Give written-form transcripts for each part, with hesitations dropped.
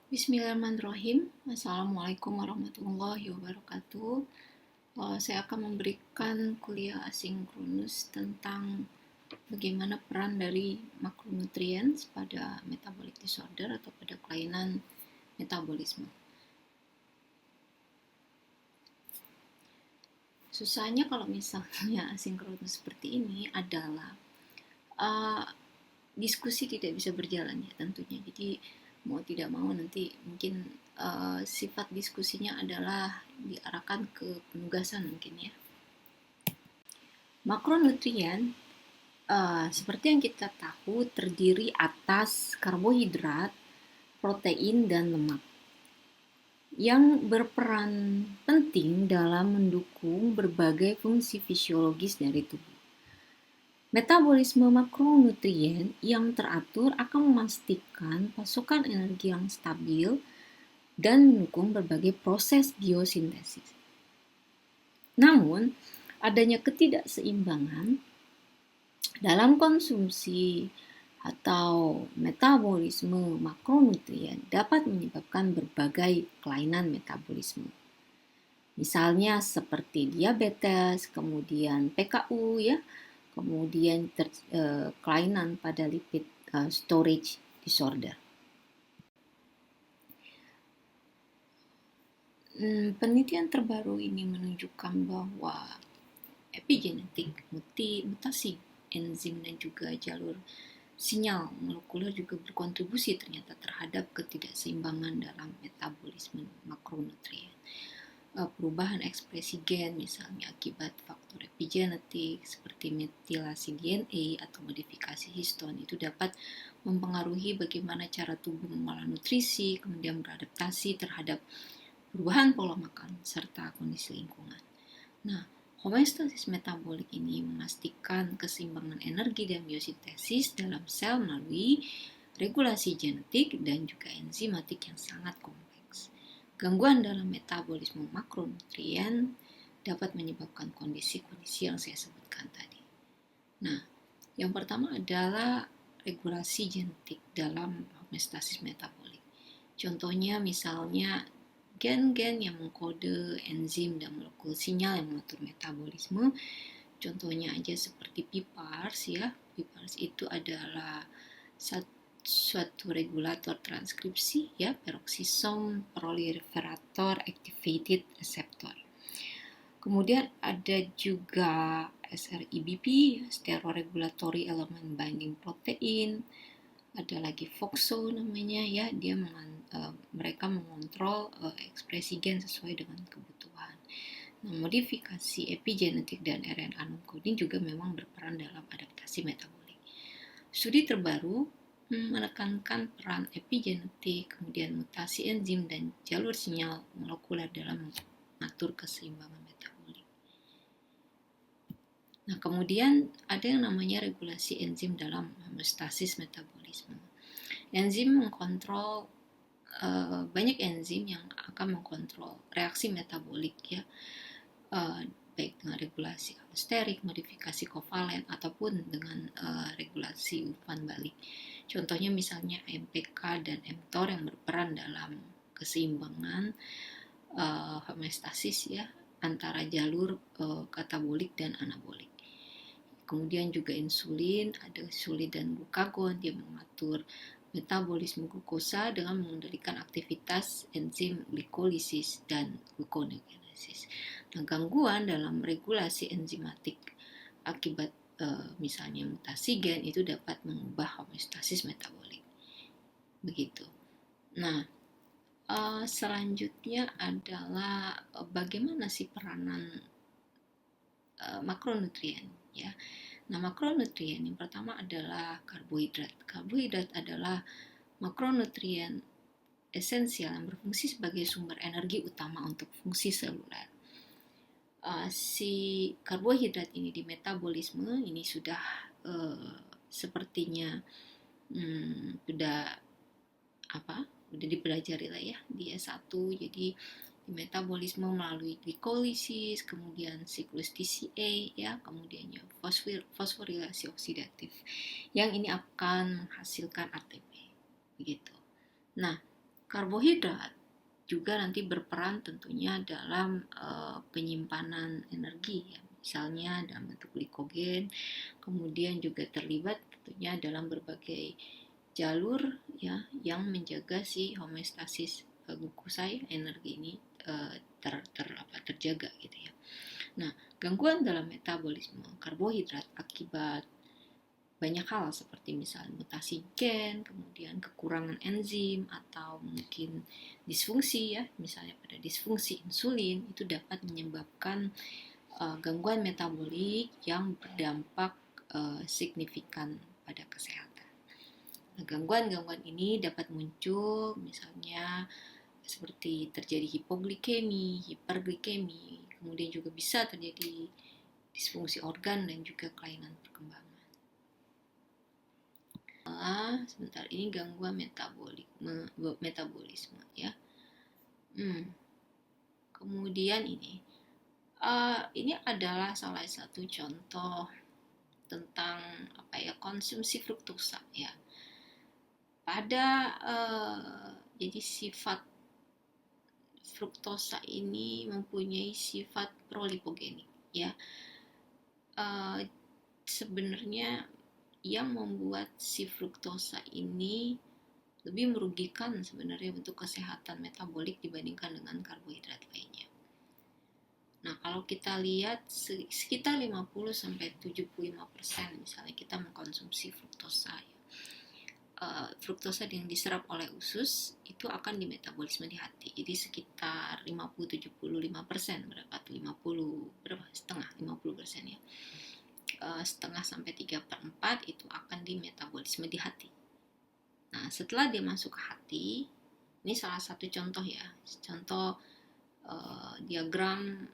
Bismillahirrahmanirrahim. Assalamualaikum warahmatullahi wabarakatuh. Saya akan memberikan kuliah asinkronus tentang bagaimana peran dari makronutrien pada metabolic disorder atau pada kelainan metabolisme. Susahnya kalau misalnya asinkronus seperti ini adalah uh, diskusi tidak bisa berjalan ya tentunya. Jadi mau tidak mau nanti mungkin sifat diskusinya adalah diarahkan ke penugasan mungkin ya. Makronutrien seperti yang kita tahu terdiri atas karbohidrat, protein, dan lemak yang berperan penting dalam mendukung berbagai fungsi fisiologis dari tubuh. Metabolisme makronutrien yang teratur akan memastikan pasokan energi yang stabil dan mendukung berbagai proses biosintesis. Namun, adanya ketidakseimbangan dalam konsumsi atau metabolisme makronutrien dapat menyebabkan berbagai kelainan metabolisme. Misalnya seperti diabetes, kemudian PKU ya, kemudian kelainan pada lipid storage disorder. Penelitian terbaru ini menunjukkan bahwa epigenetik, mutasi enzim dan juga jalur sinyal molekuler juga berkontribusi ternyata terhadap ketidakseimbangan dalam metabolisme makronutrien. Perubahan ekspresi gen misalnya akibat faktor epigenetik seperti metilasi DNA atau modifikasi histon itu dapat mempengaruhi bagaimana cara tubuh mengolah nutrisi, kemudian beradaptasi terhadap perubahan pola makan serta kondisi lingkungan. Nah, homeostasis metabolik ini memastikan keseimbangan energi dan biosintesis dalam sel melalui regulasi genetik dan juga enzimatik yang sangat kompleks. Gangguan dalam metabolisme makronutrien dapat menyebabkan kondisi-kondisi yang saya sebutkan tadi. Nah, yang pertama adalah regulasi genetik dalam homeostasis metabolik. Contohnya misalnya gen-gen yang mengkode enzim dan molekul sinyal yang mengatur metabolisme. Contohnya aja seperti PPARs ya. PPARs itu adalah suatu regulator transkripsi ya, peroksisom proliferator activated receptor. Kemudian ada juga SRIBP, steroregulatory element binding protein. Ada lagi FOXO namanya ya, dia mereka mengontrol ekspresi gen sesuai dengan kebutuhan. Nah, modifikasi epigenetik dan RNA non-coding juga memang berperan dalam adaptasi metabolik. Studi terbaru menekankan peran epigenetik, kemudian mutasi enzim dan jalur sinyal molekuler dalam mengatur keseimbangan metabolik. Nah, kemudian ada yang namanya regulasi enzim dalam homeostasis metabolisme. Enzim mengkontrol banyak enzim yang akan mengkontrol reaksi metabolik ya, baik dengan regulasi allosterik, modifikasi kovalen ataupun dengan regulasi umpan balik. Contohnya misalnya MPK dan mTOR yang berperan dalam keseimbangan homeostasis ya antara jalur katabolik dan anabolik. Kemudian juga insulin, ada insulin dan glukagon, dia mengatur metabolisme glukosa dengan mengendalikan aktivitas enzim glikolisis dan gluconeogenesis. Nah, gangguan dalam regulasi enzimatik akibat misalnya mutasi gen itu dapat mengubah homeostasis metabolik. Begitu. Nah, selanjutnya adalah bagaimana sih peranan makronutrien ya. Nah, makronutrien yang pertama adalah karbohidrat. Karbohidrat adalah makronutrien esensial yang berfungsi sebagai sumber energi utama untuk fungsi seluler. Si karbohidrat ini di metabolisme ini sudah sepertinya udah dipelajari lah ya di S1. Jadi metabolisme melalui glikolisis, kemudian siklus TCA ya, kemudian fosforilasi oksidatif yang ini akan menghasilkan ATP begitu. Nah, Karbohidrat juga nanti berperan tentunya dalam penyimpanan energi ya. Misalnya dalam bentuk glikogen, kemudian juga terlibat tentunya dalam berbagai jalur ya yang menjaga si homeostasis glukosa energi ini terjaga gitu ya. Nah, gangguan dalam metabolisme karbohidrat akibat banyak hal seperti misalnya mutasi gen, kemudian kekurangan enzim atau mungkin disfungsi ya, misalnya pada disfungsi insulin itu dapat menyebabkan gangguan metabolik yang berdampak signifikan pada kesehatan. Nah, gangguan-gangguan ini dapat muncul misalnya seperti terjadi hipoglikemi, hiperglikemi, kemudian juga bisa terjadi disfungsi organ dan juga kelainan perkembangan. Sebentar, ini gangguan metabolisme ya. Kemudian ini adalah salah satu contoh tentang konsumsi fruktosa ya. Pada jadi sifat fruktosa ini mempunyai sifat prolipogenik ya. Sebenarnya yang membuat si fruktosa ini lebih merugikan sebenarnya untuk kesehatan metabolik dibandingkan dengan karbohidrat lainnya. Nah, kalau kita lihat sekitar 50-75% misalnya kita mengkonsumsi fruktosa ya. Fruktosa yang diserap oleh usus itu akan dimetabolisme di hati. Jadi sekitar 50-75%, berapa tuh? 50% ya. Setengah sampai 3/4 itu akan dimetabolisme di hati. Nah, setelah dia masuk ke hati, ini salah satu contoh ya, contoh diagram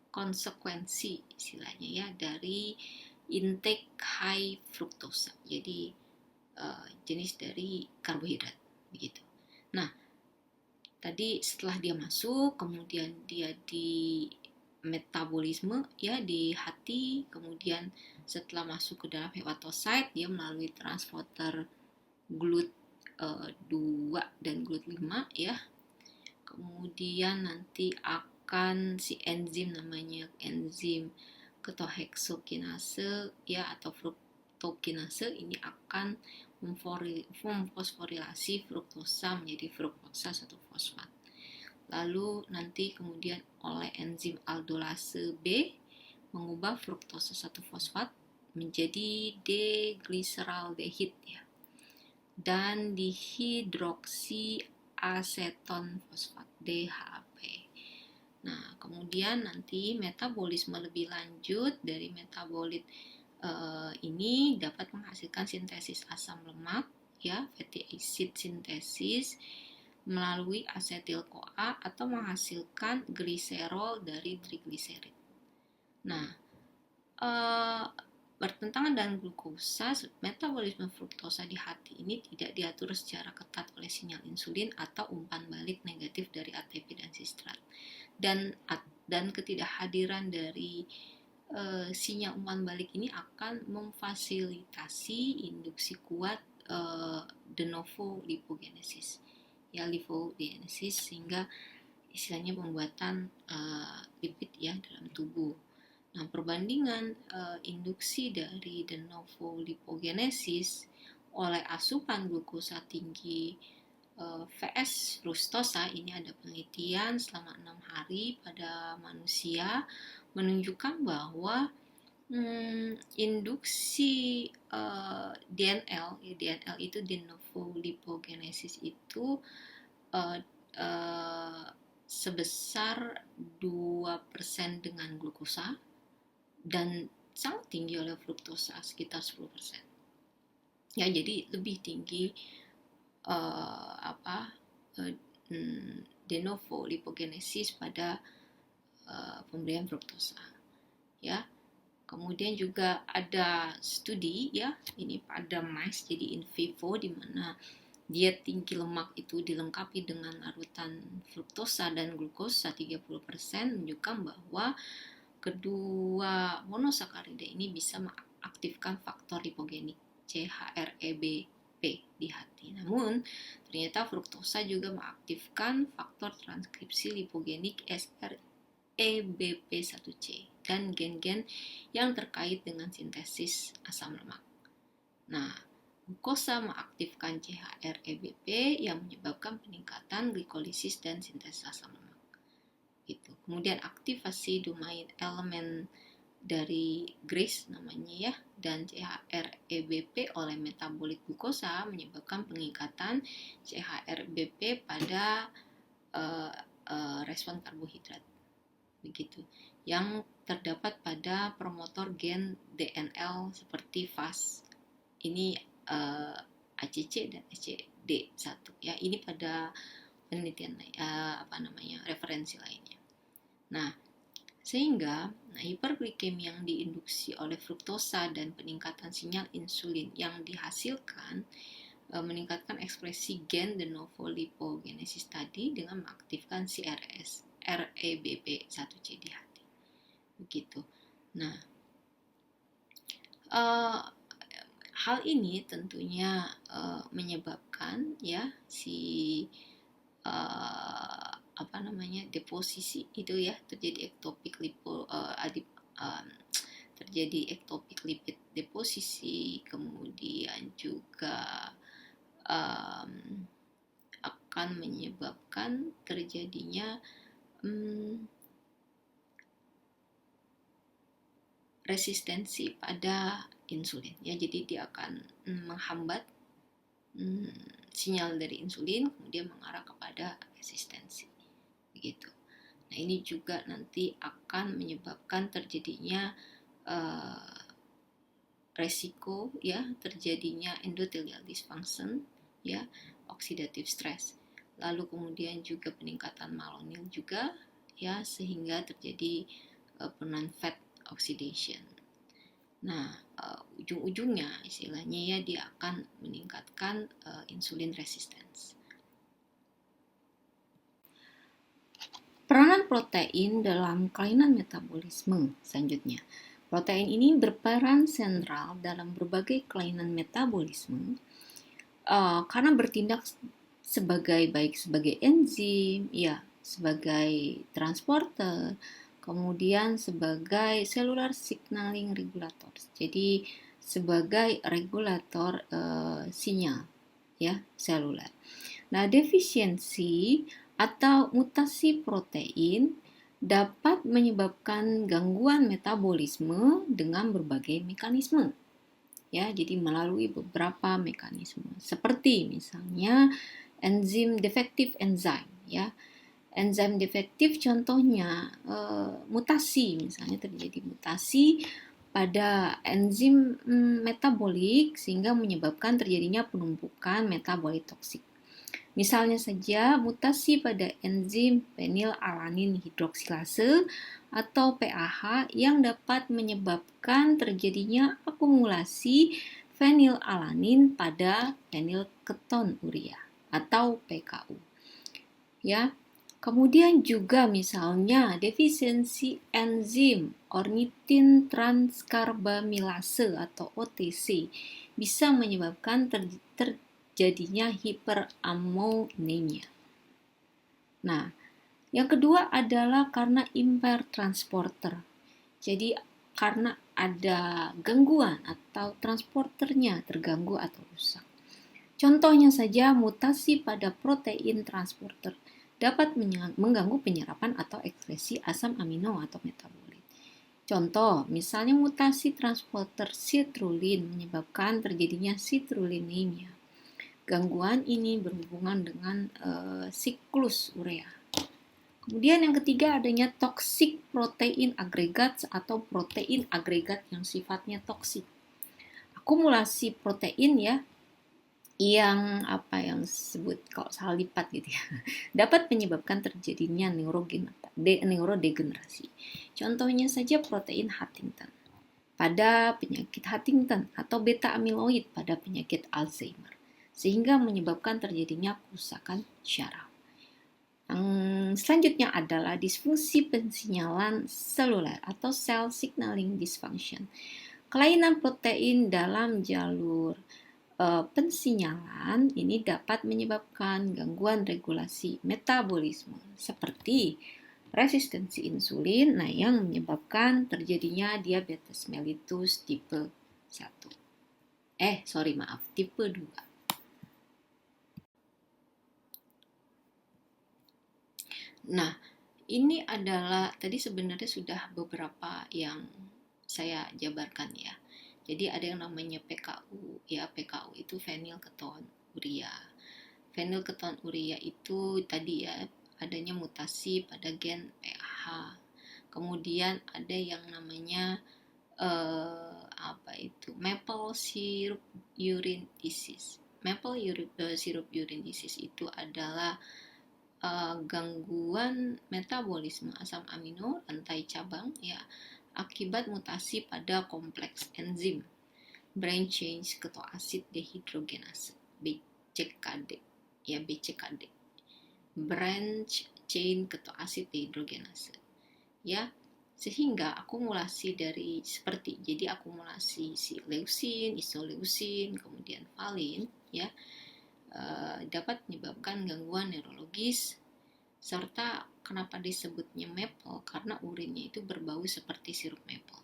konsekuensi istilahnya ya dari intake high fruktosa. Jadi jenis dari karbohidrat begitu. Nah, tadi setelah dia masuk, kemudian dia di metabolisme ya di hati, kemudian setelah masuk ke dalam hepatosit dia melalui transporter GLUT2 dan GLUT5 ya. Kemudian nanti akan si enzim namanya enzim ketoheksokinase ya atau fruktokinase ini akan memfosforilasi fruktosa menjadi fruktosa 1-fosfat. Lalu nanti kemudian oleh enzim aldolase B mengubah fruktosa 1-fosfat menjadi D-glyceraldehid ya. Dan dihidroksi aseton fosfat DHAP. Nah, kemudian nanti metabolisme lebih lanjut dari metabolit ini dapat menghasilkan sintesis asam lemak ya, fatty acid sintesis melalui asetil-CoA atau menghasilkan gliserol dari trigliserid. Nah, bertentangan dengan glukosa, metabolisme fruktosa di hati ini tidak diatur secara ketat oleh sinyal insulin atau umpan balik negatif dari ATP dan sistrat. Dan ketidakhadiran dari sinyal umpan balik ini akan memfasilitasi induksi kuat de novo lipogenesis. Ya, lipogenesis sehingga istilahnya pembuatan lipid ya dalam tubuh. Nah, perbandingan induksi dari de novo lipogenesis oleh asupan glukosa tinggi vs fruktosa ini ada penelitian selama 6 hari pada manusia menunjukkan bahwa induksi DNL itu de novo lipogenesis itu sebesar 2% dengan glukosa dan sangat tinggi oleh fruktosa sekitar 10%. Ya, jadi lebih tinggi de novo lipogenesis pada pemberian fruktosa. Ya. Kemudian juga ada studi ya, ini pada mice jadi in vivo di mana diet tinggi lemak itu dilengkapi dengan larutan fruktosa dan glukosa 30% menunjukkan bahwa kedua monosakarida ini bisa mengaktifkan faktor lipogenik CHREB di hati. Namun, ternyata fruktosa juga mengaktifkan faktor transkripsi lipogenik SREBP1C dan gen-gen yang terkait dengan sintesis asam lemak. Nah, glukosa mengaktifkan CHR-EBP yang menyebabkan peningkatan glikolisis dan sintesis asam lemak. Gitu. Kemudian aktivasi domain elemen dari GRACE namanya ya, dan CHR-EBP oleh metabolit glukosa menyebabkan peningkatan CHR-EBP pada respon karbohidrat. Begitu. Yang terdapat pada promotor gen DNL seperti FAS. Ini ACC dan ACD1 ya. Ini pada penelitian referensi lainnya. Nah, sehingga hiperglikemia yang diinduksi oleh fruktosa dan peningkatan sinyal insulin yang dihasilkan meningkatkan ekspresi gen de novo lipogenesis tadi dengan mengaktifkan CRS REBP1C di hati. Begitu. Nah, hal ini tentunya menyebabkan ya si deposisi itu ya, terjadi ektopik lipid deposisi, kemudian juga akan menyebabkan terjadinya resistensi pada insulin ya. Jadi dia akan menghambat sinyal dari insulin, kemudian mengarah kepada resistensi begitu. Nah, ini juga nanti akan menyebabkan terjadinya resiko ya terjadinya endothelial dysfunction ya, oxidative stress, lalu kemudian juga peningkatan malonil juga ya, sehingga terjadi penurunan fat oxidation. Nah, ujung-ujungnya istilahnya ya, dia akan meningkatkan insulin resistance. Peranan protein dalam kelainan metabolisme selanjutnya. Protein ini berperan sentral dalam berbagai kelainan metabolisme karena bertindak baik sebagai enzim, ya, sebagai transporter, kemudian sebagai cellular signaling regulator. Jadi sebagai regulator sinyal ya seluler. Nah, defisiensi atau mutasi protein dapat menyebabkan gangguan metabolisme dengan berbagai mekanisme. Ya, jadi melalui beberapa mekanisme seperti misalnya defektif enzim ya. Enzim defektif contohnya mutasi, misalnya terjadi mutasi pada enzim metabolik sehingga menyebabkan terjadinya penumpukan metabolit toksik. Misalnya saja mutasi pada enzim fenilalanin hidroksilase atau PAH yang dapat menyebabkan terjadinya akumulasi fenilalanin pada fenilketonuria atau PKU. Ya. Kemudian juga misalnya defisiensi enzim ornitin transkarbamilase atau OTC bisa menyebabkan terjadinya hiperammonemia. Nah, yang kedua adalah karena impaired transporter. Jadi karena ada gangguan atau transporternya terganggu atau rusak. Contohnya saja mutasi pada protein transporter dapat mengganggu penyerapan atau ekskresi asam amino atau metabolit. Contoh, misalnya mutasi transporter citrulline menyebabkan terjadinya citrulinemia. Gangguan ini berhubungan dengan siklus urea. Kemudian yang ketiga adanya toxic protein agregat atau protein agregat yang sifatnya toksik. Akumulasi protein ya, yang disebut kalau salah lipat gitu ya, dapat menyebabkan terjadinya neurodegenerasi. Contohnya saja protein Huntington pada penyakit Huntington atau beta amiloid pada penyakit Alzheimer, sehingga menyebabkan terjadinya kerusakan syaraf. Yang selanjutnya adalah disfungsi pensinyalan seluler atau cell signaling dysfunction. Kelainan protein dalam jalur pensinyalan ini dapat menyebabkan gangguan regulasi metabolisme seperti resistensi insulin, yang menyebabkan terjadinya diabetes mellitus tipe 1. Tipe 2. Nah, ini adalah tadi sebenarnya sudah beberapa yang saya jabarkan ya. Jadi ada yang namanya PKU, ya PKU itu phenylketonuria. Phenylketonuria itu tadi ya adanya mutasi pada gen PAH. Kemudian ada yang namanya maple syrup urine disease. Syrup urine disease itu adalah gangguan metabolisme asam amino rantai cabang ya akibat mutasi pada kompleks enzim branch chain ketoasid dehidrogenase BCKD branch chain ketoasid dehidrogenase ya, sehingga akumulasi jadi akumulasi si leusin, isoleusin, kemudian valin ya dapat menyebabkan gangguan neurologis. Serta kenapa disebutnya maple, karena urinnya itu berbau seperti sirup maple.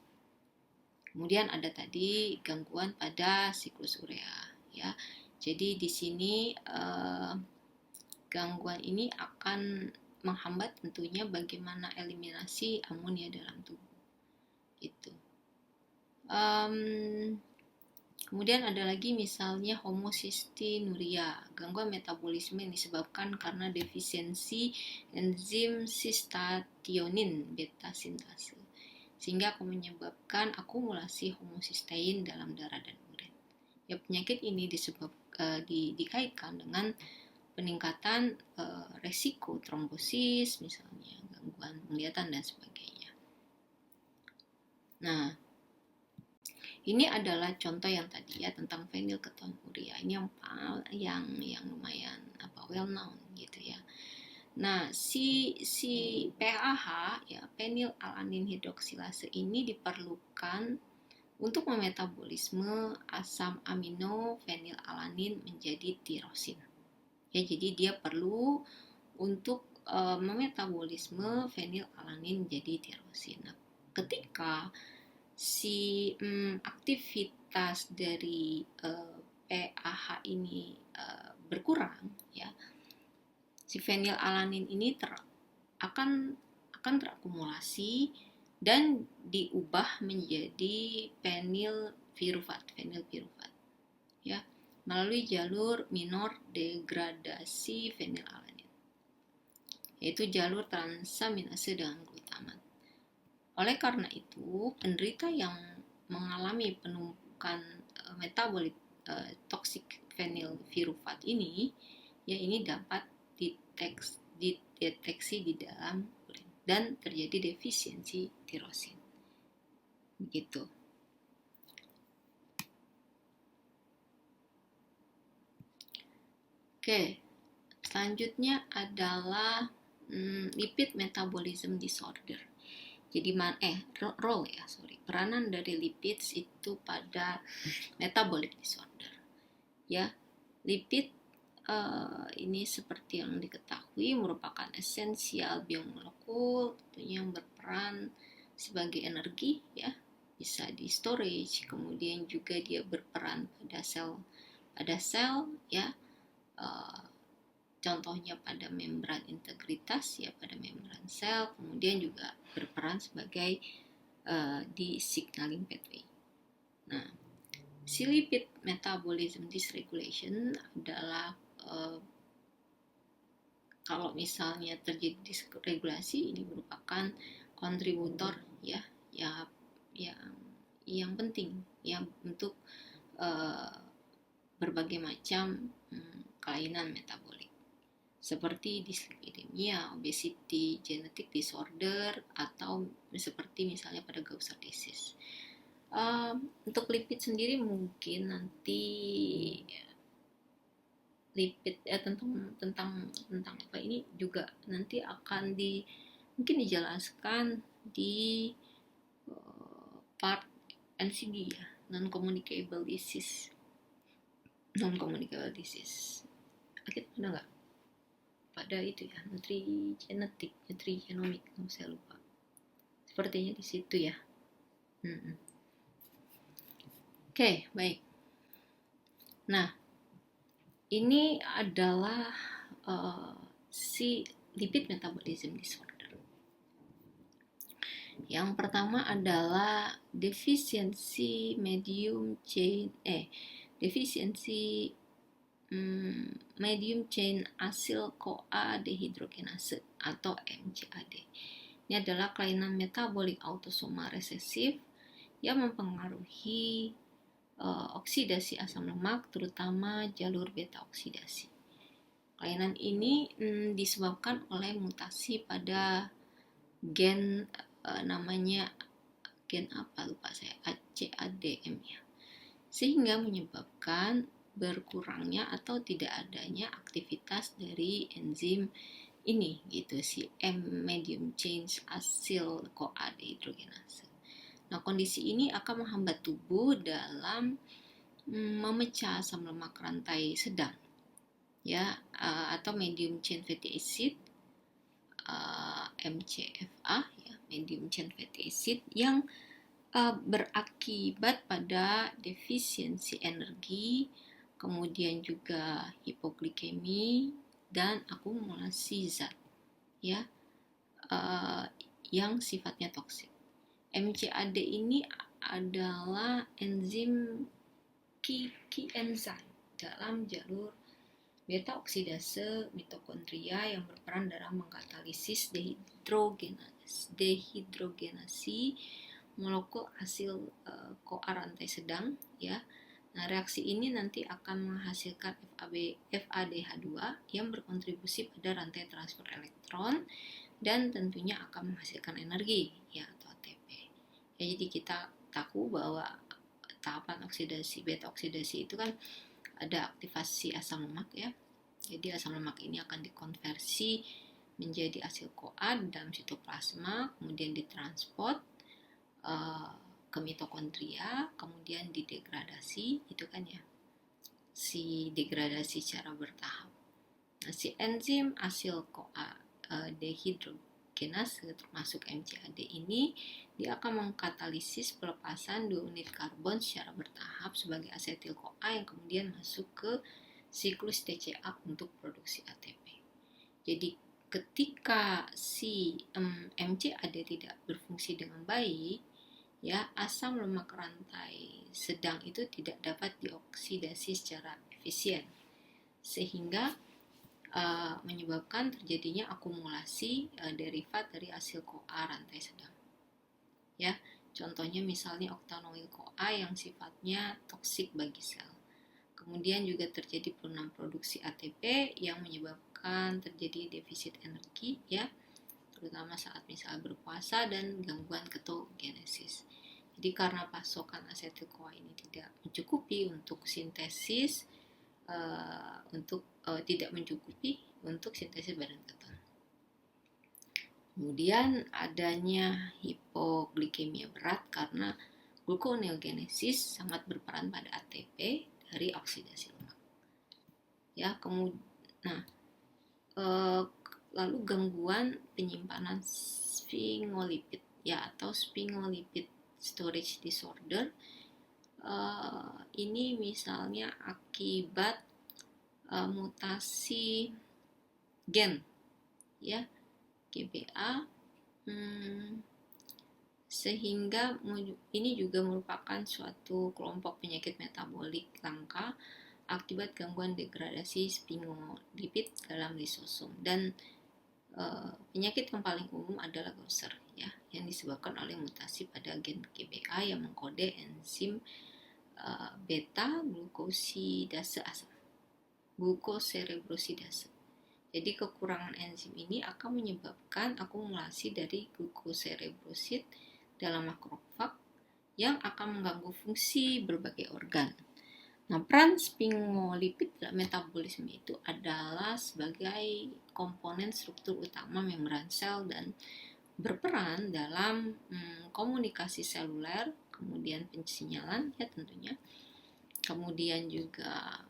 Kemudian ada tadi gangguan pada siklus urea ya. Jadi di sini gangguan ini akan menghambat tentunya bagaimana eliminasi amonia dalam tubuh. Itu. Kemudian ada lagi misalnya homocystinuria, gangguan metabolisme yang disebabkan karena defisiensi enzim cystathionin beta sintase, sehingga akan menyebabkan akumulasi homocystein dalam darah dan urin. Ya, penyakit ini dikaitkan dengan peningkatan resiko trombosis, misalnya gangguan penglihatan dan sebagainya. Nah, ini adalah contoh yang tadi ya tentang phenylketonuria. Ini yang lumayan well known gitu ya. Nah, si PAH ya phenylalanin hidroksilase ini diperlukan untuk memetabolisme asam amino phenylalanin menjadi tirosin. Ya, jadi dia perlu untuk memetabolisme phenylalanin menjadi tirosin. Nah, ketika si aktivitas dari PAH ini berkurang ya, si phenylalanin ini akan terakumulasi dan diubah menjadi phenylpyruvate ya melalui jalur minor degradasi phenylalanin, yaitu jalur transaminase dengan glutamat. Oleh karena itu, penderita yang mengalami penumpukan metabolit toksik phenylpyruvate ini, ya ini dapat dideteksi di dalam urin dan terjadi defisiensi tirosin. Begitu. Oke, selanjutnya adalah lipid metabolism disorder. Jadi peranan dari lipids itu pada metabolic disorder. Ya, lipid ini seperti yang diketahui merupakan esensial biomolekul yang berperan sebagai energi ya, bisa di storage, kemudian juga dia berperan pada sel ya. Contohnya pada membran integritas ya, pada membran sel, kemudian juga berperan sebagai di signaling pathway. Nah, si lipid metabolism dysregulation adalah kalau misalnya terjadi dysregulasi, ini merupakan kontributor ya yang penting ya untuk berbagai macam kelainan metabolik seperti dyslipidemia, obesity, genetic disorder, atau seperti misalnya pada Gaucher disease. Untuk lipid sendiri mungkin nanti lipid tentang apa ini juga nanti akan mungkin dijelaskan di part NCD ya, non communicable disease. non communicable disease. Kita pernah nggak pada itu ya, nutrigenomic, kalau saya lupa. Sepertinya di situ ya. Oke, baik. Nah, ini adalah si lipid metabolism disorder. Yang pertama adalah defisiensi medium chain acyl-CoA dehydrogenase atau MCAD. Ini adalah kelainan metabolik autosomal resesif yang mempengaruhi oksidasi asam lemak, terutama jalur beta oksidasi. Kelainan ini disebabkan oleh mutasi pada gen namanya gen apa lupa saya, ACADM ya, sehingga menyebabkan berkurangnya atau tidak adanya aktivitas dari enzim ini gitu, si medium chain acyl-CoA dehydrogenase. Nah, kondisi ini akan menghambat tubuh dalam memecah asam lemak rantai sedang ya, atau medium chain fatty acid, MCFA ya, medium chain fatty acid, yang berakibat pada defisiensi energi, kemudian juga hipoglikemi dan akumulasi zat ya, yang sifatnya toksik. MCAD ini adalah enzim key enzyme dalam jalur beta oksidase mitokondria yang berperan dalam mengkatalisis dehidrogenasi molekul asil CoA rantai sedang ya. Nah, reaksi ini nanti akan menghasilkan FADH2 yang berkontribusi pada rantai transfer elektron dan tentunya akan menghasilkan energi ya, atau ATP. Ya, jadi kita tahu bahwa tahapan oksidasi beta oksidasi itu kan ada aktivasi asam lemak ya. Jadi asam lemak ini akan dikonversi menjadi asil CoA dalam sitoplasma, kemudian ditransport ke mitokondria, kemudian didegradasi, itu kan ya, si degradasi secara bertahap. Nah, si enzim asil CoA dehydrogenase termasuk MCAD ini, dia akan mengkatalisis pelepasan 2 unit karbon secara bertahap sebagai asetil CoA yang kemudian masuk ke siklus TCA untuk produksi ATP. Jadi ketika si MCAD tidak berfungsi dengan baik ya, asam lemak rantai sedang itu tidak dapat dioksidasi secara efisien, sehingga menyebabkan terjadinya akumulasi derivat dari asil CoA rantai sedang ya. Contohnya misalnya octanoyl CoA yang sifatnya toksik bagi sel. Kemudian juga terjadi penurunan produksi ATP yang menyebabkan terjadi defisit energi ya, terutama saat misalnya berpuasa dan gangguan ketogenesis. Jadi karena pasokan asetil CoA ini tidak mencukupi untuk sintesis tidak mencukupi untuk sintesis badan keton. Kemudian adanya hipoglikemia berat karena gluconeogenesis sangat berperan pada ATP dari oksidasi lemak. Ya, lalu gangguan penyimpanan sphingolipid ya, atau sphingolipid storage disorder. Ini misalnya akibat mutasi gen ya, GBA, sehingga ini juga merupakan suatu kelompok penyakit metabolik langka akibat gangguan degradasi sphingolipid dalam lisosom. Dan penyakit yang paling umum adalah Gaucher ya, yang disebabkan oleh mutasi pada gen GBA yang mengkode enzim beta glukosidase asam, glukoserebrosidase. Jadi kekurangan enzim ini akan menyebabkan akumulasi dari glukoserebrosid dalam makrofag yang akan mengganggu fungsi berbagai organ. Nah, peran sphingolipid dalam metabolisme itu adalah sebagai komponen struktur utama membran sel dan berperan dalam komunikasi seluler, kemudian pensinyalan ya tentunya, kemudian juga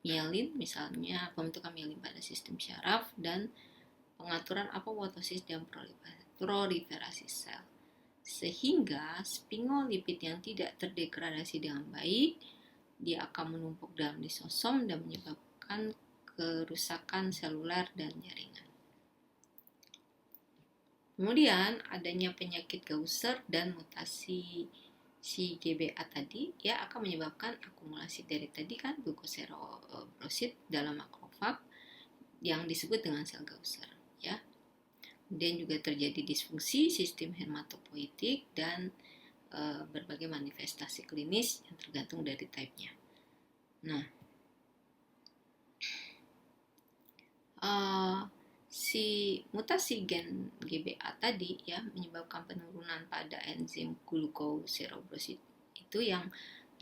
mielin, misalnya pembentukan mielin pada sistem syaraf, dan pengaturan apoptosis dan proliferasi sel. Sehingga sphingolipid yang tidak terdegradasi dengan baik, dia akan menumpuk dalam lisosom dan menyebabkan kerusakan seluler dan jaringan. Kemudian adanya penyakit Gaucher dan mutasi si GBA tadi ya akan menyebabkan akumulasi dari tadi kan glukoserobrasid dalam makrofag yang disebut dengan sel Gaucher ya. Kemudian juga terjadi disfungsi sistem hematopoietik dan berbagai manifestasi klinis yang tergantung dari type-nya. Nah, si mutasi gen GBA tadi ya menyebabkan penurunan pada enzim glukoserobrasid itu yang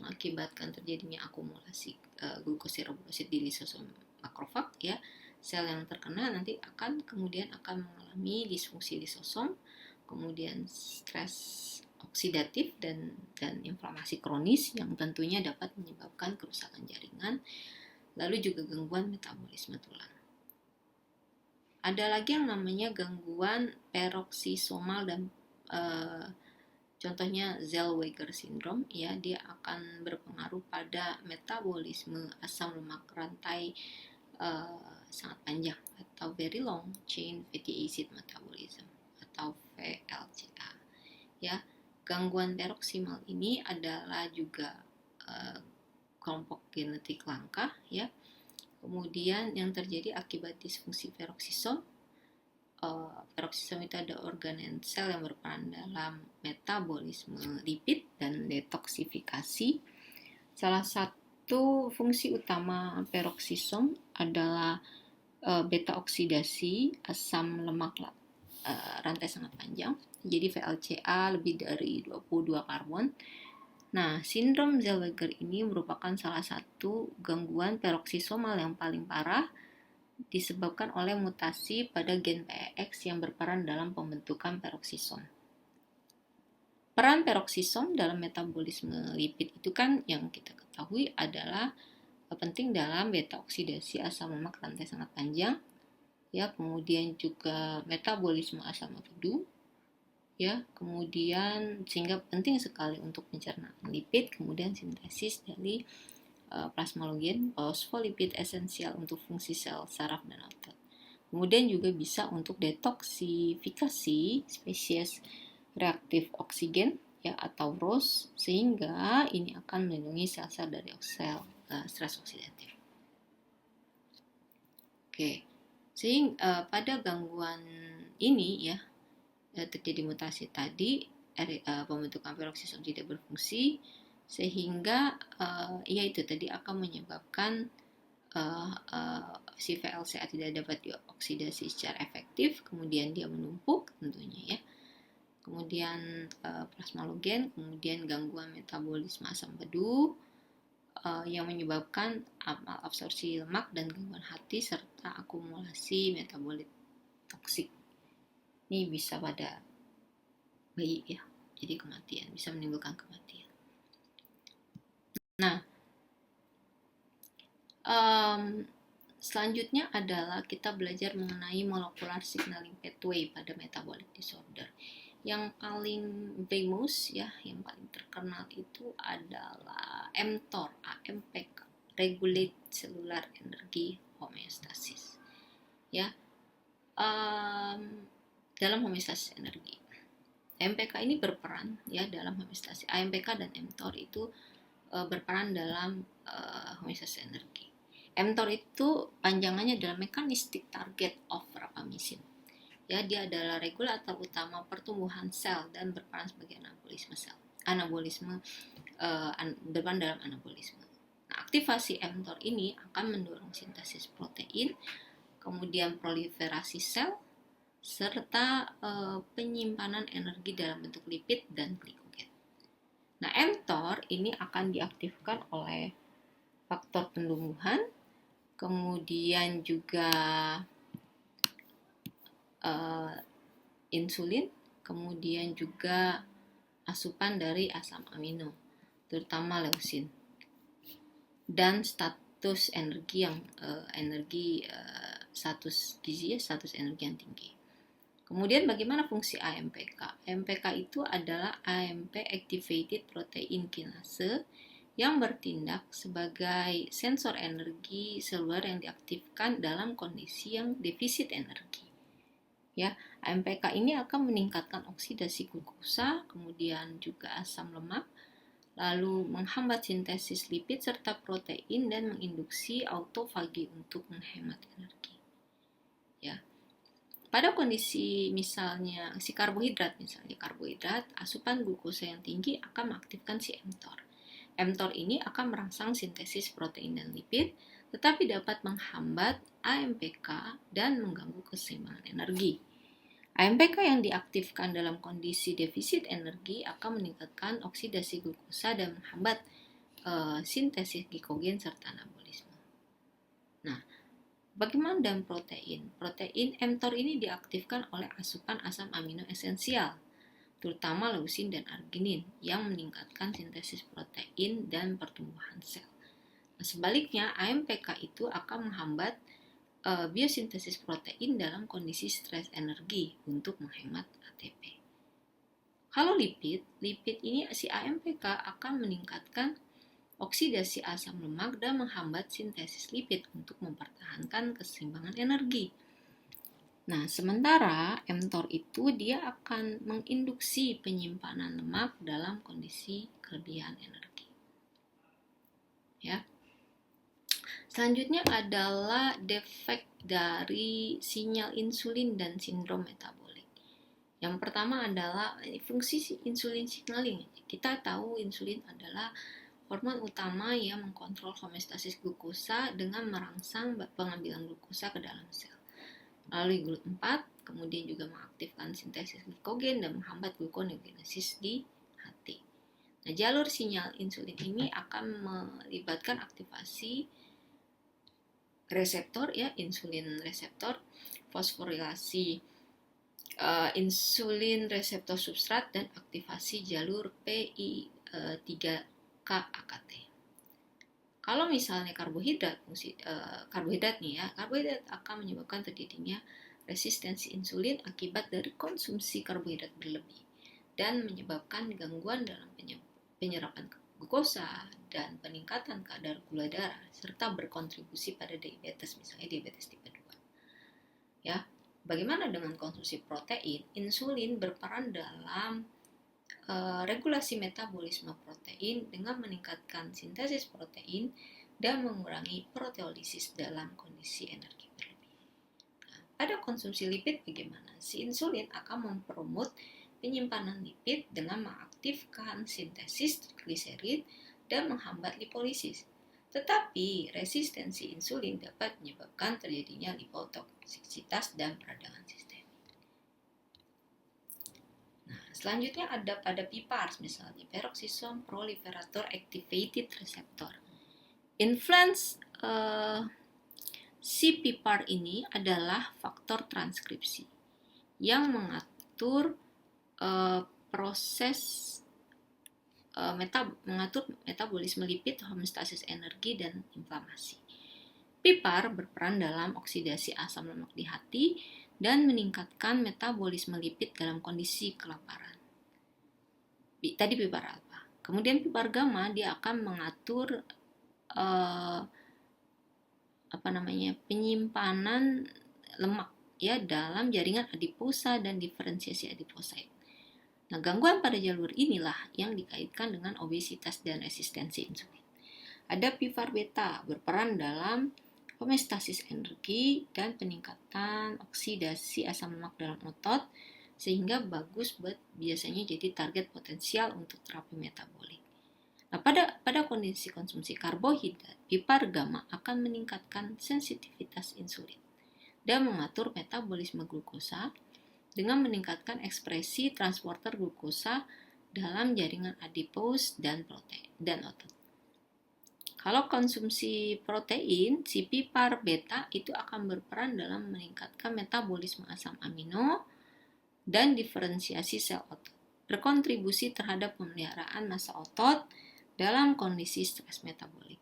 mengakibatkan terjadinya akumulasi glukoserobrasid di lisosom makrofag ya. Sel yang terkena nanti kemudian akan mengalami disfungsi lisosom, kemudian stres oksidatif dan inflamasi kronis yang tentunya dapat menyebabkan kerusakan jaringan, lalu juga gangguan metabolisme tulang. Ada lagi yang namanya gangguan peroksisomal dan contohnya Zellweger syndrome ya, dia akan berpengaruh pada metabolisme asam lemak rantai sangat panjang atau very long chain fatty acid metabolism atau VLCA ya. Gangguan peroksimal ini adalah juga kelompok genetik langka ya. Kemudian yang terjadi akibat disfungsi peroksisom. Peroksisom itu ada organen sel yang berperan dalam metabolisme lipid dan detoksifikasi. Salah satu fungsi utama peroksisom adalah beta oksidasi asam lemak rantai sangat panjang. Jadi VLCA lebih dari 22 karbon. Nah, sindrom Zellweger ini merupakan salah satu gangguan peroksisomal yang paling parah disebabkan oleh mutasi pada gen PEX yang berperan dalam pembentukan peroksisom. Peran peroksisom dalam metabolisme lipid itu kan yang kita ketahui adalah penting dalam beta oksidasi asam lemak rantai sangat panjang ya, kemudian juga metabolisme asam amino ya, kemudian sehingga penting sekali untuk pencernaan lipid, kemudian sintesis dari plasmalogen, fosfolipid esensial untuk fungsi sel saraf dan otot. Kemudian juga bisa untuk detoksifikasi spesies reaktif oksigen ya atau ROS, sehingga ini akan melindungi sel-sel dari stres oksidatif. Oke. Sehingga pada gangguan ini ya terjadi mutasi tadi, pembentukan peroksisom tidak berfungsi, sehingga ya itu tadi akan menyebabkan si VLCA tidak dapat dioksidasi secara efektif, kemudian dia menumpuk tentunya ya. Kemudian plasmalogen, kemudian gangguan metabolisme asam pedu yang menyebabkan absorpsi lemak dan gangguan hati serta akumulasi metabolit toksik. Ini bisa pada bayi ya, jadi kematian, bisa menimbulkan kematian. Nah, selanjutnya adalah kita belajar mengenai molecular signaling pathway pada metabolic disorder. Yang paling famous ya, yang paling terkenal itu adalah mTOR, AMPK, Regulate Cellular Energy Homeostasis. Ya, dalam homeostasis energi. AMPK ini berperan ya dalam homeostasis. AMPK dan mTOR itu berperan dalam homeostasis energi. mTOR itu panjangannya adalah Mechanistic Target of Rapamycin. Ya, dia adalah regulator utama pertumbuhan sel dan berperan sebagai berperan dalam anabolisme. Nah, aktivasi mTOR ini akan mendorong sintesis protein, kemudian proliferasi sel, serta penyimpanan energi dalam bentuk lipid dan glikogen. Nah, mTOR ini akan diaktifkan oleh faktor penumbuhan, kemudian juga insulin, kemudian juga asupan dari asam amino, terutama leusin, dan status energi yang status gizi ya, status energi yang tinggi. Kemudian bagaimana fungsi AMPK? AMPK itu adalah AMP Activated Protein Kinase yang bertindak sebagai sensor energi seluler yang diaktifkan dalam kondisi yang defisit energi. Ya, AMPK ini akan meningkatkan oksidasi glukosa, kemudian juga asam lemak, lalu menghambat sintesis lipid serta protein dan menginduksi autofagi untuk menghemat energi. Ya. Pada kondisi misalnya karbohidrat, asupan glukosa yang tinggi akan mengaktifkan si mTOR. mTOR ini akan merangsang sintesis protein dan lipid, tetapi dapat menghambat AMPK dan mengganggu keseimbangan energi. AMPK yang diaktifkan dalam kondisi defisit energi akan meningkatkan oksidasi glukosa dan menghambat sintesis glikogen serta anabolisme. Nah, bagaimana dengan protein? Protein mTOR ini diaktifkan oleh asupan asam amino esensial, terutama leusin dan arginin, yang meningkatkan sintesis protein dan pertumbuhan sel. Nah, sebaliknya, AMPK itu akan menghambat biosintesis protein dalam kondisi stres energi untuk menghemat ATP. Kalau lipid ini si AMPK akan meningkatkan oksidasi asam lemak dan menghambat sintesis lipid untuk mempertahankan keseimbangan energi. Nah, sementara mTOR itu dia akan menginduksi penyimpanan lemak dalam kondisi kelebihan energi. Ya. Selanjutnya adalah defek dari sinyal insulin dan sindrom metabolik. Yang pertama adalah fungsi insulin signaling. Kita tahu insulin adalah hormon utama yang mengkontrol homeostasis glukosa dengan merangsang pengambilan glukosa ke dalam sel. Melalui GLUT4, kemudian juga mengaktifkan sintesis glikogen dan menghambat gluconeogenesis di hati. Nah, jalur sinyal insulin ini akan melibatkan aktivasi reseptor ya, insulin reseptor, fosforilasi insulin reseptor substrat dan aktivasi jalur PI3K AKT. Kalau misalnya karbohidrat akan menyebabkan terjadinya resistensi insulin akibat dari konsumsi karbohidrat berlebih dan menyebabkan gangguan dalam penyerapan glukosa dan peningkatan kadar gula darah serta berkontribusi pada diabetes, misalnya diabetes tipe 2. Ya, bagaimana dengan konsumsi protein? Insulin berperan dalam regulasi metabolisme protein dengan meningkatkan sintesis protein dan mengurangi proteolisis dalam kondisi energi berlebih. Nah, pada konsumsi lipid bagaimana? Si insulin akan mempromot penyimpanan lipid dengan mengaktifkan sintesis trigliserid dan menghambat lipolisis. Tetapi resistensi insulin dapat menyebabkan terjadinya lipotoksisitas dan peradangan sistemik. Nah, selanjutnya ada pada PPARs misalnya, peroxisome proliferator activated receptor. Influence si PPAR ini adalah faktor transkripsi yang mengatur proses mengatur metabolisme lipid, homeostasis energi, dan inflamasi. PPAR berperan dalam oksidasi asam lemak di hati dan meningkatkan metabolisme lipid dalam kondisi kelaparan. Tadi PPAR alfa. Kemudian PPAR gamma dia akan mengatur penyimpanan lemak ya dalam jaringan adiposa dan diferensiasi adiposit. Nah, gangguan pada jalur inilah yang dikaitkan dengan obesitas dan resistensi insulin. Ada PPAR beta berperan dalam homeostasis energi dan peningkatan oksidasi asam lemak dalam otot sehingga bagus buat biasanya jadi target potensial untuk terapi metabolik. Nah, pada kondisi konsumsi karbohidrat, PPAR gamma akan meningkatkan sensitivitas insulin dan mengatur metabolisme glukosa dengan meningkatkan ekspresi transporter glukosa dalam jaringan adipos dan protein dan otot. Kalau konsumsi protein, si PPAR beta itu akan berperan dalam meningkatkan metabolisme asam amino dan diferensiasi sel otot, berkontribusi terhadap pemeliharaan massa otot dalam kondisi stres metabolik.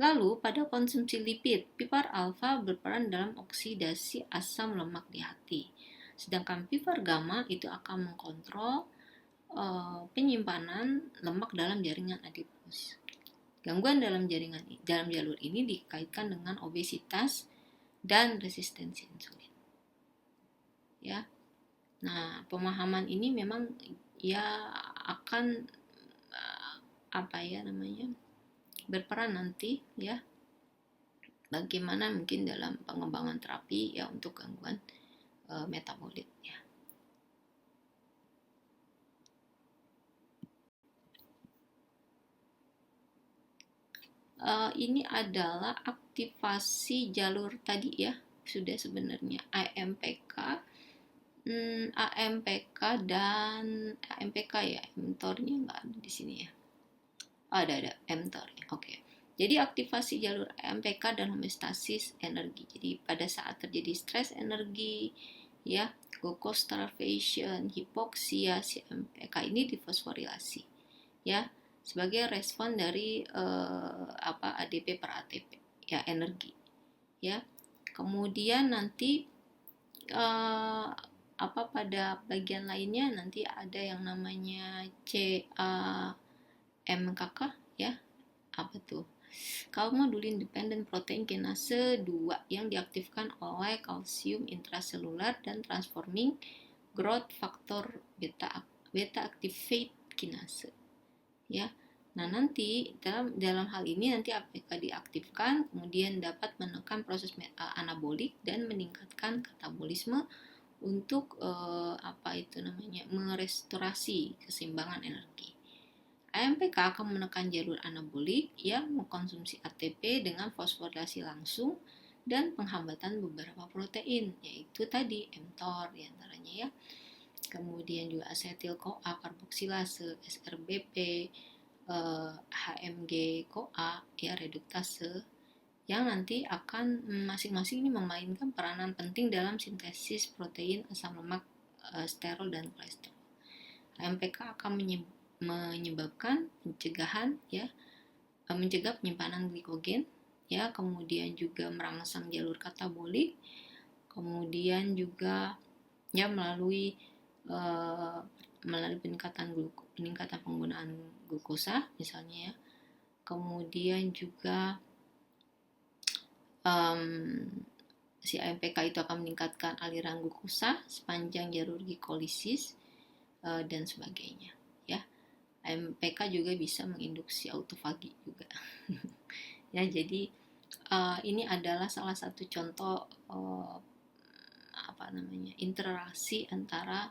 Lalu pada konsumsi lipid, PIPAR alfa berperan dalam oksidasi asam lemak di hati. Sedangkan PIPAR gamma itu akan mengkontrol penyimpanan lemak dalam jaringan adipos. Gangguan dalam jalur ini dikaitkan dengan obesitas dan resistensi insulin. Ya. Nah, pemahaman ini memang ya akan berperan nanti ya bagaimana mungkin dalam pengembangan terapi ya untuk gangguan metabolit ya. Ini adalah aktivasi jalur tadi ya, sudah sebenarnya AMPK, AMPK dan AMPK ya, mTOR-nya nggak ada di sini ya. Ada mTOR. Oke. Jadi aktivasi jalur AMPK dan homeostasis energi. Jadi pada saat terjadi stres energi ya, glucose starvation, hipoksia, si AMPK ini difosforilasi ya sebagai respon dari ADP per ATP ya, energi ya. Kemudian nanti pada bagian lainnya nanti ada yang namanya CAMKK ya. Apa tuh? Calmodulin dependent protein kinase 2 yang diaktifkan oleh kalsium intraselular dan transforming growth factor beta activate kinase ya. Nah, nanti dalam hal ini nanti APK diaktifkan, kemudian dapat menekan proses anabolik dan meningkatkan katabolisme untuk merestorasi keseimbangan energi. AMPK akan menekan jalur anabolik yang mengkonsumsi ATP dengan fosforilasi langsung dan penghambatan beberapa protein, yaitu tadi mTOR diantaranya ya. Kemudian juga asetil-CoA karboksilase, SRBP, HMG-CoA ya, reduktase, yang nanti akan masing-masing ini memainkan peranan penting dalam sintesis protein, asam lemak, sterol dan kolesterol. AMPK akan menyebabkan mencegah penyimpanan glikogen ya, kemudian juga merangsang jalur katabolik, kemudian juga ya melalui peningkatan penggunaan glukosa misalnya ya. Kemudian juga si AMPK itu akan meningkatkan aliran glukosa sepanjang jalur glikolisis dan sebagainya ya. AMPK juga bisa menginduksi autofagi juga. Ya, jadi ini adalah salah satu contoh interaksi antara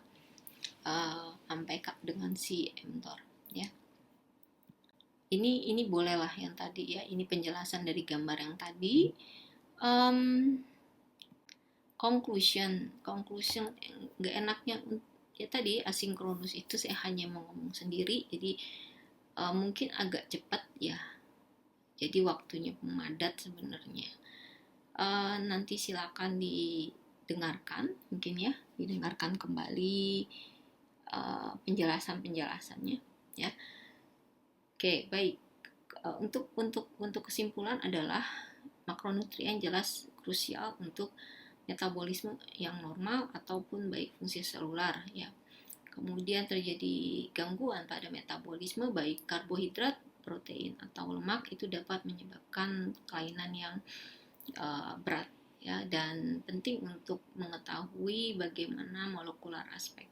AMPK dengan si mTOR ya. Ini bolehlah yang tadi ya, ini penjelasan dari gambar yang tadi. Conclusion nggak enaknya ya tadi asinkronus itu saya hanya mau ngomong sendiri, jadi mungkin agak cepat ya, jadi waktunya pemadat sebenarnya. Nanti silakan didengarkan kembali penjelasannya ya. Oke, baik. Untuk kesimpulan adalah makronutrien jelas krusial untuk metabolisme yang normal ataupun baik fungsi selular ya. Kemudian terjadi gangguan pada metabolisme baik karbohidrat, protein atau lemak itu dapat menyebabkan kelainan yang berat ya, dan penting untuk mengetahui bagaimana molekular aspek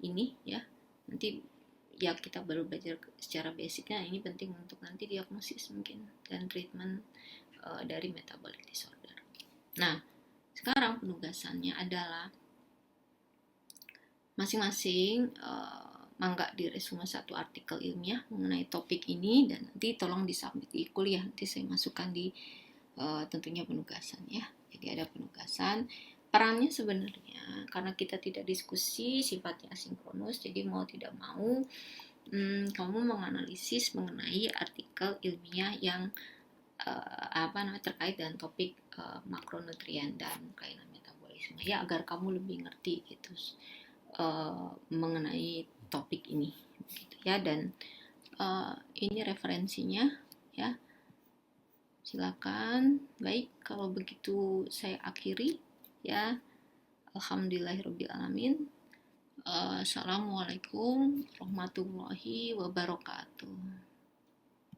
ini ya. Nanti ya kita baru belajar secara basicnya, ini penting untuk nanti diagnosis mungkin dan treatment dari metabolic disorder. Nah, sekarang penugasannya adalah masing-masing mangga diresume satu artikel ilmiah mengenai topik ini dan nanti tolong disubmit di kuliah, nanti saya masukkan di tentunya penugasan ya. Jadi ada penugasan. Perannya sebenarnya karena kita tidak diskusi sifatnya asinkronus, jadi mau tidak mau kamu menganalisis mengenai artikel ilmiah yang terkait dengan topik makronutrien dan kelainan metabolisme ya, agar kamu lebih ngerti gitu mengenai topik ini gitu ya. Dan ini referensinya ya, Silakan. Baik, kalau begitu saya akhiri ya. Alhamdulillahirobbilalamin. Assalamualaikum warahmatullahi wabarakatuh.